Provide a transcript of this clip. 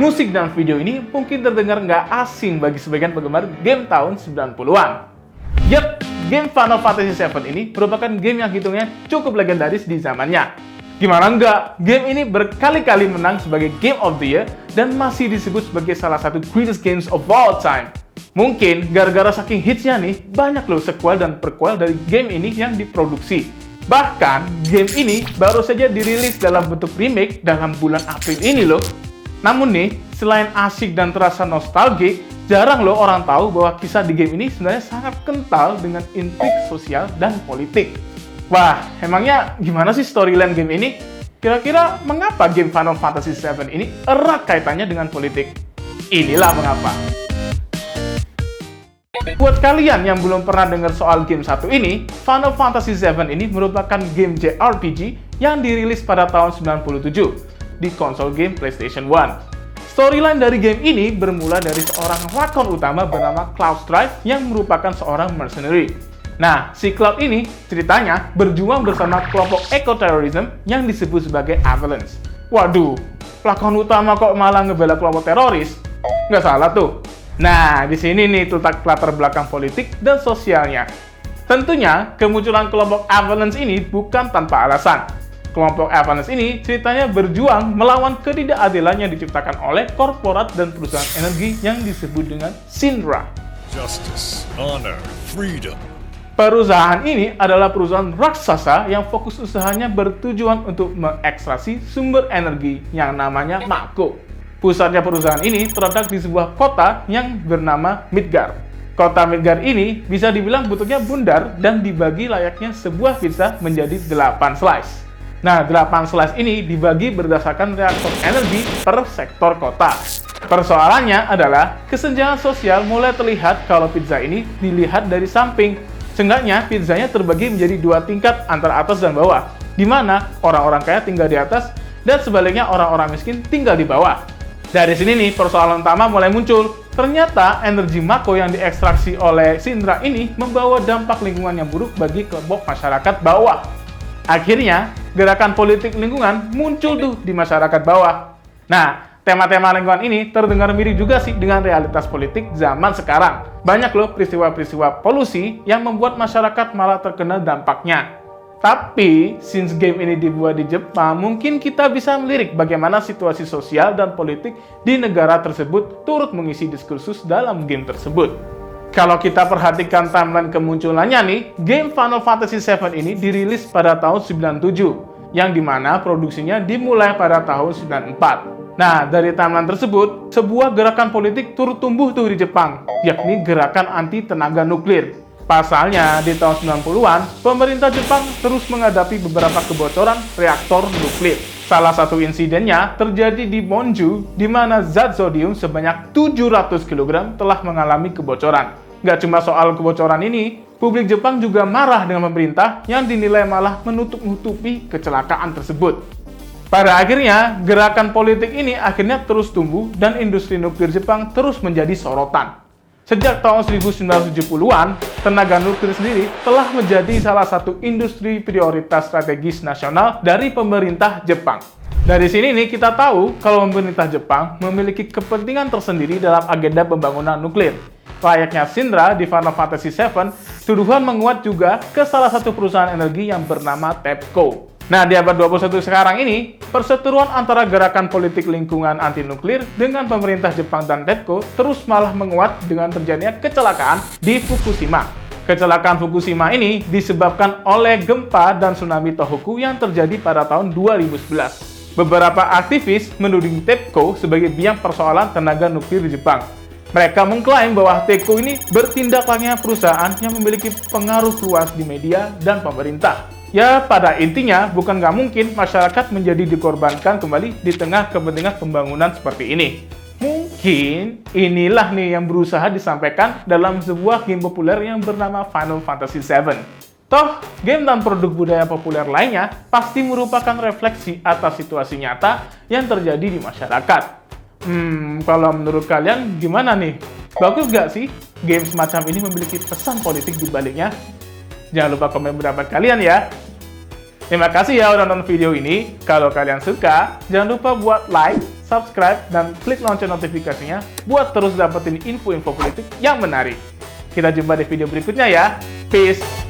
Musik dan video ini mungkin terdengar nggak asing bagi sebagian penggemar game tahun 90-an. Yap, game Final Fantasy VII ini merupakan game yang hitungnya cukup legendaris di zamannya. Gimana enggak, game ini berkali-kali menang sebagai Game of the Year dan masih disebut sebagai salah satu greatest games of all time. Mungkin gara-gara saking hitsnya nih, banyak loh sequel dan prequel dari game ini yang diproduksi. Bahkan, game ini baru saja dirilis dalam bentuk remake dalam bulan April ini loh. Namun nih, selain asik dan terasa nostalgik, jarang loh orang tahu bahwa kisah di game ini sebenarnya sangat kental dengan intrik sosial dan politik. Wah, emangnya gimana sih storyline game ini? Kira-kira mengapa game Final Fantasy VII ini erat kaitannya dengan politik? Inilah mengapa. Buat kalian yang belum pernah dengar soal game satu ini, Final Fantasy VII ini merupakan game JRPG yang dirilis pada tahun 97 di konsol game PlayStation 1. Storyline dari game ini bermula dari seorang lakon utama bernama Cloud Strife yang merupakan seorang mercenary. Nah, si Cloud ini ceritanya berjuang bersama kelompok eco-terrorism yang disebut sebagai Avalanche. Waduh, lakon utama kok malah ngebela kelompok teroris? Nggak salah tuh. Nah, di sini nih letak latar belakang politik dan sosialnya. Tentunya, kemunculan kelompok Avalanche ini bukan tanpa alasan. Kelompok Avalanche ini ceritanya berjuang melawan ketidakadilan yang diciptakan oleh korporat dan perusahaan energi yang disebut dengan Shinra. Justice, honor, freedom. Perusahaan ini adalah perusahaan raksasa yang fokus usahanya bertujuan untuk mengekstraksi sumber energi yang namanya Mako. Pusatnya perusahaan ini terletak di sebuah kota yang bernama Midgar. Kota Midgar ini bisa dibilang bentuknya bundar dan dibagi layaknya sebuah pizza menjadi 8 slice. Nah, 8 slice ini dibagi berdasarkan reaktor energi per sektor kota. Persoalannya adalah kesenjangan sosial mulai terlihat kalau pizza ini dilihat dari samping. Seenggaknya pizzanya terbagi menjadi 2 tingkat antara atas dan bawah, di mana orang-orang kaya tinggal di atas dan sebaliknya orang-orang miskin tinggal di bawah. Dari sini nih persoalan utama mulai muncul. Ternyata energi Mako yang diekstraksi oleh Shinra ini membawa dampak lingkungan yang buruk bagi kelompok masyarakat bawah. Akhirnya, gerakan politik lingkungan muncul tuh di masyarakat bawah. Nah, tema-tema lingkungan ini terdengar mirip juga sih dengan realitas politik zaman sekarang. Banyak loh peristiwa-peristiwa polusi yang membuat masyarakat malah terkena dampaknya. Tapi, since game ini dibuat di Jepang, mungkin kita bisa melirik bagaimana situasi sosial dan politik di negara tersebut turut mengisi diskursus dalam game tersebut. Kalau kita perhatikan timeline kemunculannya nih, game Final Fantasy VII ini dirilis pada tahun 97, yang dimana produksinya dimulai pada tahun 94. Nah, dari timeline tersebut, sebuah gerakan politik turut tumbuh tuh di Jepang, yakni gerakan anti tenaga nuklir. Pasalnya, di tahun 90-an, pemerintah Jepang terus menghadapi beberapa kebocoran reaktor nuklir. Salah satu insidennya terjadi di Monju, di mana zat zodium sebanyak 700 kg telah mengalami kebocoran. Nggak cuma soal kebocoran ini, publik Jepang juga marah dengan pemerintah yang dinilai malah menutup-nutupi kecelakaan tersebut. Pada akhirnya, gerakan politik ini akhirnya terus tumbuh dan industri nuklir Jepang terus menjadi sorotan. Sejak tahun 1970-an, tenaga nuklir sendiri telah menjadi salah satu industri prioritas strategis nasional dari pemerintah Jepang. Dari sini nih kita tahu kalau pemerintah Jepang memiliki kepentingan tersendiri dalam agenda pembangunan nuklir. Layaknya Shinra di Final Fantasy VII, tuduhan menguat juga ke salah satu perusahaan energi yang bernama TEPCO. Nah, di abad 21 sekarang ini, perseteruan antara gerakan politik lingkungan anti-nuklir dengan pemerintah Jepang dan TEPCO terus malah menguat dengan terjadinya kecelakaan di Fukushima. Kecelakaan Fukushima ini disebabkan oleh gempa dan tsunami Tohoku yang terjadi pada tahun 2011. Beberapa aktivis menuding TEPCO sebagai biang persoalan tenaga nuklir di Jepang. Mereka mengklaim bahwa TEPCO ini bertindak layaknya perusahaan yang memiliki pengaruh luas di media dan pemerintah. Ya, pada intinya, bukan nggak mungkin masyarakat menjadi dikorbankan kembali di tengah kepentingan pembangunan seperti ini. Mungkin inilah nih yang berusaha disampaikan dalam sebuah game populer yang bernama Final Fantasy VII. Toh, game dan produk budaya populer lainnya pasti merupakan refleksi atas situasi nyata yang terjadi di masyarakat. Kalau menurut kalian gimana nih? Bagus nggak sih game semacam ini memiliki pesan politik di baliknya? Jangan lupa komen pendapat kalian ya. Terima kasih ya udah nonton video ini. Kalau kalian suka, jangan lupa buat like, subscribe dan klik lonceng notifikasinya buat terus dapetin info-info politik yang menarik. Kita jumpa di video berikutnya ya. Peace.